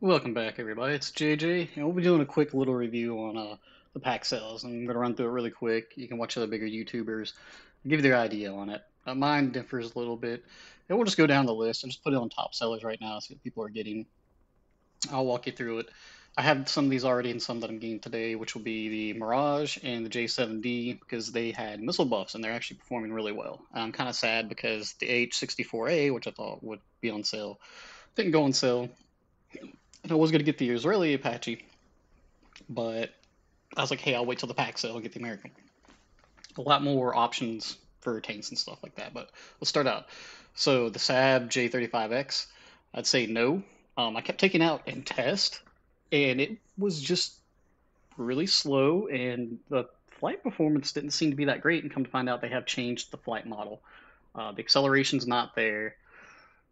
Welcome back, everybody. It's JJ, and we'll be doing a quick little review on the pack sales. I'm going to run through it really quick. You can watch other bigger YouTubers give you their idea on it. Mine differs a little bit, and we'll just go down the list and just put it on top sellers right now, see what people are getting. I'll walk you through it. I have some of these already and some that I'm getting today, which will be the Mirage and the J7D because they had missile buffs and they're actually performing really well. I'm kind of sad because the H64A, which I thought would be on sale, didn't go on sale. And I was going to get the Israeli Apache, but I was like, hey, I'll wait till the pack sale and get the American. A lot more options for tanks and stuff like that. But let's start out. So the Saab J35X, I'd say no. I kept taking out and test, and it was just really slow, and the flight performance didn't seem to be that great. And come to find out, they have changed the flight model. The acceleration's not there.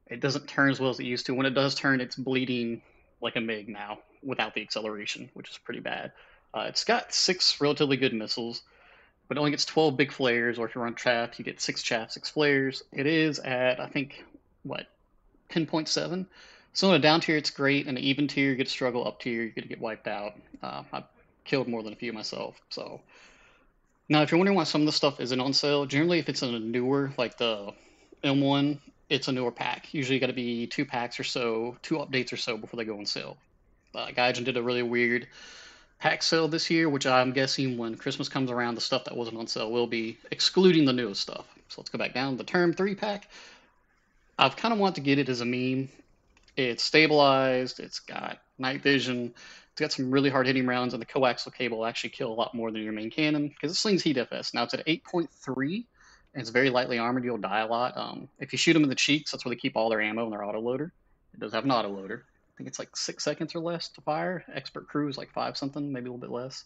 It doesn't turn as well as it used to. When it does turn, it's bleeding like a MiG now without the acceleration, which is pretty bad. It's got six relatively good missiles, but it only gets 12 big flares, or if you run chaff, you get six chaff, six flares. It is at, I think, what, 10.7? So in a down tier, it's great. In an even tier, you get to struggle. Up tier, you're going to get wiped out. I've killed more than a few myself. So now, if you're wondering why some of the stuff isn't on sale, generally, if it's in a newer, like the M1, it's a newer pack. Usually, got to be two packs or so, two updates or so before they go on sale. Gaijin did a really weird pack sale this year, which I'm guessing when Christmas comes around, the stuff that wasn't on sale will be, excluding the newest stuff. So let's go back down. The Term 3 pack, I've kind of wanted to get it as a meme. It's stabilized, it's got night vision, it's got some really hard hitting rounds, and the coaxial cable will actually kill a lot more than your main cannon because it slings heat FS. Now it's at 8.3, and it's very lightly armored. You'll die a lot. If you shoot them in the cheeks, that's where they keep all their ammo in their autoloader. It does have an autoloader. I think it's like 6 seconds or less to fire. Expert crew is like five something, maybe a little bit less.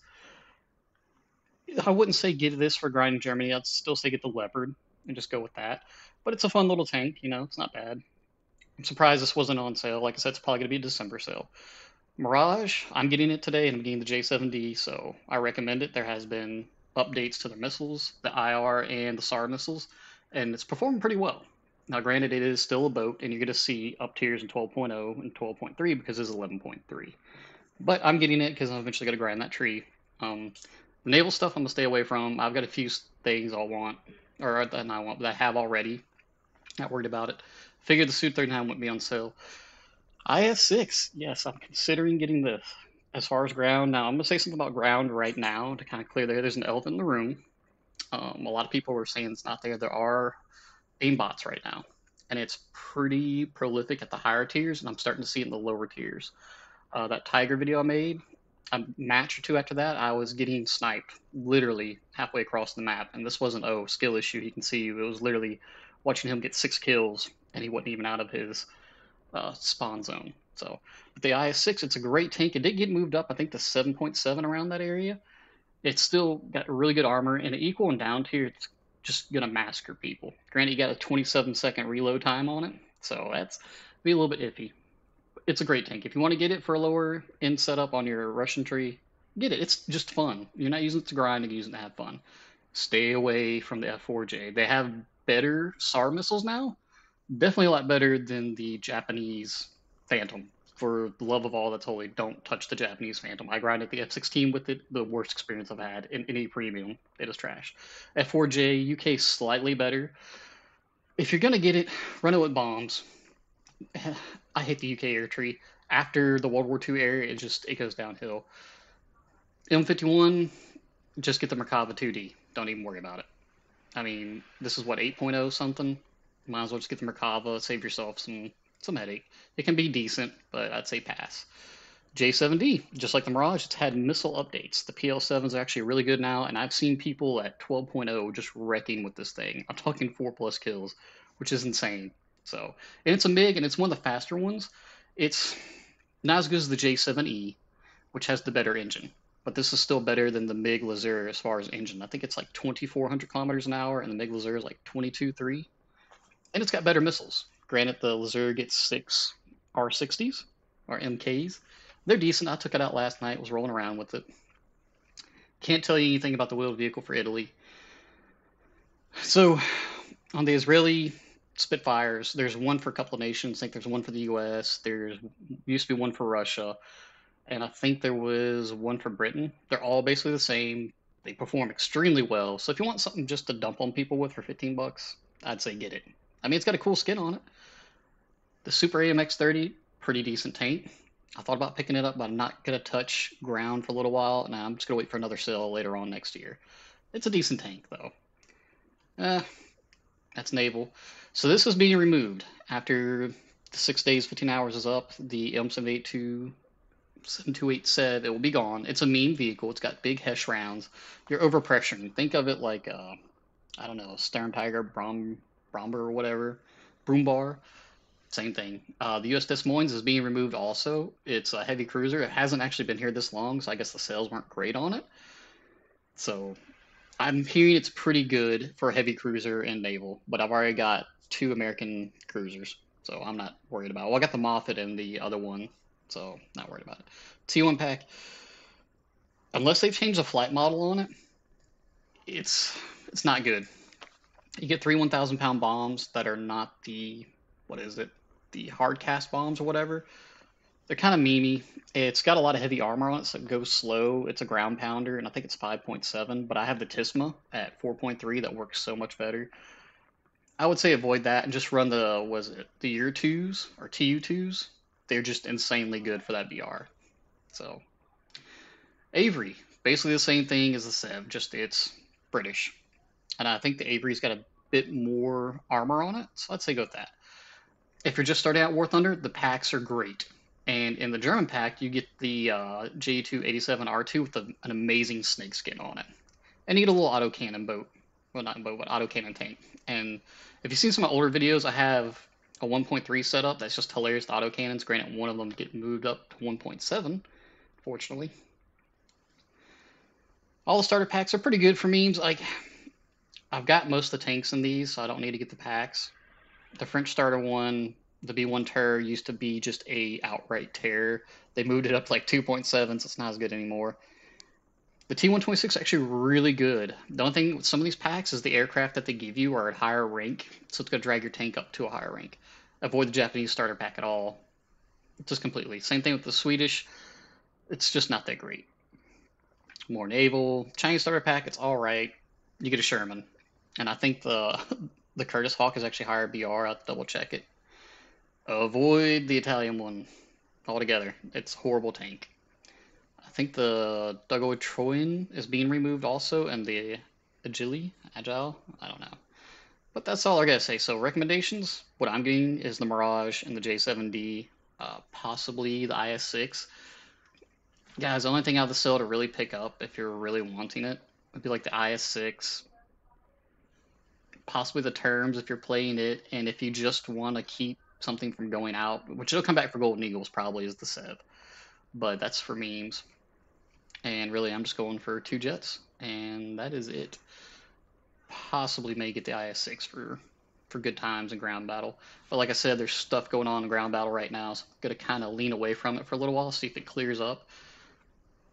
I wouldn't say get this for grinding Germany. I'd still say get the Leopard and just go with that. But it's a fun little tank, it's not bad. I'm surprised this wasn't on sale. Like I said, it's probably going to be a December sale. Mirage, I'm getting it today, and I'm getting the J7D, so I recommend it. There has been updates to their missiles, the IR and the SAR missiles, and it's performing pretty well. Now, granted, it is still a boat, and you're going to see up tiers in 12.0 and 12.3 because it's 11.3. But I'm getting it because I'm eventually going to grind that tree. The naval stuff I'm going to stay away from. I've got a few things I'll want, or that I want, that I have already. Not worried about it. Figured the Su-39 wouldn't be on sale. IS-6, yes, I'm considering getting this. As far as ground, now I'm going to say something about ground right now to kind of clear there's an elephant in the room. A lot of people were saying it's not there. There are aimbots right now, and it's pretty prolific at the higher tiers, and I'm starting to see it in the lower tiers. That Tiger video I made, a match or two after that, I was getting sniped literally halfway across the map, and this wasn't, oh, skill issue, he can see you. It was literally watching him get 6 kills, and he wasn't even out of his spawn zone. So, but the IS-6, it's a great tank. It did get moved up, I think, to 7.7 around that area. It's still got really good armor, and equal and down tier, it's just gonna massacre people. Granted, you got a 27-second reload time on it, so that's be a little bit iffy. It's a great tank. If you want to get it for a lower end setup on your Russian tree, get it. It's just fun. You're not using it to grind, you're using it to have fun. Stay away from the F4J. They have better SAR missiles now, definitely a lot better than the Japanese Phantom. For the love of all that's holy, don't touch the Japanese Phantom. I grinded the F16 with it, the worst experience I've had in any premium. It is trash. F4J, UK slightly better. If you're gonna get it, run it with bombs. I hate the UK air tree. After the World War II era, it goes downhill. M51, just get the Merkava 2D. Don't even worry about it. I mean, this is what 8.0 something. Might as well just get the Merkava, save yourself some headache. It can be decent, but I'd say pass. J7D, just like the Mirage, it's had missile updates. The PL7s are actually really good now, and I've seen people at 12.0 just wrecking with this thing. I'm talking 4+ kills, which is insane. So, and it's a MiG, and it's one of the faster ones. It's not as good as the J7E, which has the better engine, but this is still better than the MiG Lazure as far as engine. I think it's like 2,400 kilometers an hour, and the MiG Lazure is like 22.3. And it's got better missiles. Granted, the Lazure gets 6 R60s, or MKs. They're decent. I took it out last night, was rolling around with it. Can't tell you anything about the wheeled vehicle for Italy. So, on the Israeli Spitfires. There's one for a couple of nations. I think there's one for the U.S. There's used to be one for Russia, and I think there was one for Britain. They're all basically the same. They perform extremely well. So if you want something just to dump on people with for 15 bucks, I'd say get it. I mean, it's got a cool skin on it. The Super AMX 30, pretty decent tank. I thought about picking it up, but I'm not gonna touch ground for a little while. Now I'm just gonna wait for another sale later on next year. It's a decent tank though. Eh, that's naval. So this is being removed after the 6 days, 15 hours is up. The M728 said it will be gone. It's a mean vehicle. It's got big Hesh rounds. You're overpressuring. Think of it like I don't know, Stern Tiger, Bromber or whatever, Broombar. Same thing. The U.S. Des Moines is being removed also. It's a heavy cruiser. It hasn't actually been here this long, so I guess the sales weren't great on it. So I'm hearing it's pretty good for a heavy cruiser and naval, but I've already got 2 American cruisers, so I'm not worried about it. Well, I got the Moffat and the other one, so not worried about it. T1 pack, unless they've changed the flight model on it, it's not good. You get 3 1,000 pound bombs that are not the, what is it, the hard cast bombs or whatever. They're kind of memey. It's got a lot of heavy armor on it, so it goes slow. It's a ground pounder, and I think it's 5.7, but I have the Tisma at 4.3 that works so much better. I would say avoid that and just run the, was it, the Year 2s or TU2s? They're just insanely good for that BR. So, Avery, basically the same thing as the Sev, just it's British. And I think the Avery's got a bit more armor on it, so I'd say go with that. If you're just starting out War Thunder, the packs are great. And in the German pack, you get the J287R2 with an amazing snake skin on it. And you get a little autocannon boat. Well, not boat, but autocannon tank. And if you've seen some of my older videos, I have a 1.3 setup that's just hilarious with autocannons. Granted, one of them get moved up to 1.7, fortunately. All the starter packs are pretty good for memes. Like, I've got most of the tanks in these, so I don't need to get the packs. The French starter one, the B1 Terror used to be just a outright terror. They moved it up to like 2.7, so it's not as good anymore. The T126 is actually really good. The only thing with some of these packs is the aircraft that they give you are at higher rank, so it's going to drag your tank up to a higher rank. Avoid the Japanese starter pack at all. Just completely. Same thing with the Swedish. It's just not that great. More naval. Chinese starter pack, it's alright. You get a Sherman. And I think the the Curtis Hawk is actually higher BR. I'll double check it. Avoid the Italian one altogether. It's a horrible tank. I think the Duggo Troyan is being removed also, and the Agile, I don't know. But that's all I gotta say. So recommendations, what I'm getting is the Mirage and the J7D, possibly the IS-6. Guys, the only thing out of the sale to really pick up if you're really wanting it would be like the IS-6, possibly the Terms if you're playing it, and if you just want to keep something from going out, which it'll come back for Golden Eagles probably is the Sev. But that's for memes. And really, I'm just going for 2 jets, and that is it. Possibly may get the IS-6 for good times in ground battle. But like I said, there's stuff going on in ground battle right now, so I'm going to kind of lean away from it for a little while, see if it clears up.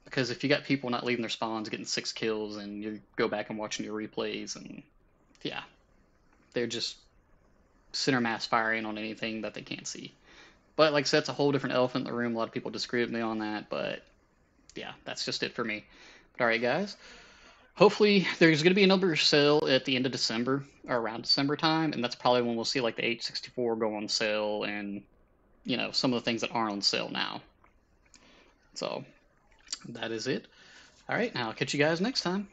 Because if you got people not leaving their spawns, getting 6 kills, and you go back and watching your replays, and yeah, they're just center mass firing on anything that they can't see. But like I said, it's a whole different elephant in the room. A lot of people disagree with me on that, but yeah, that's just it for me. But alright, guys. Hopefully, there's going to be another sale at the end of December, or around December time, and that's probably when we'll see like the H64 go on sale and, you know, some of the things that aren't on sale now. So, that is it. Alright, now I'll catch you guys next time.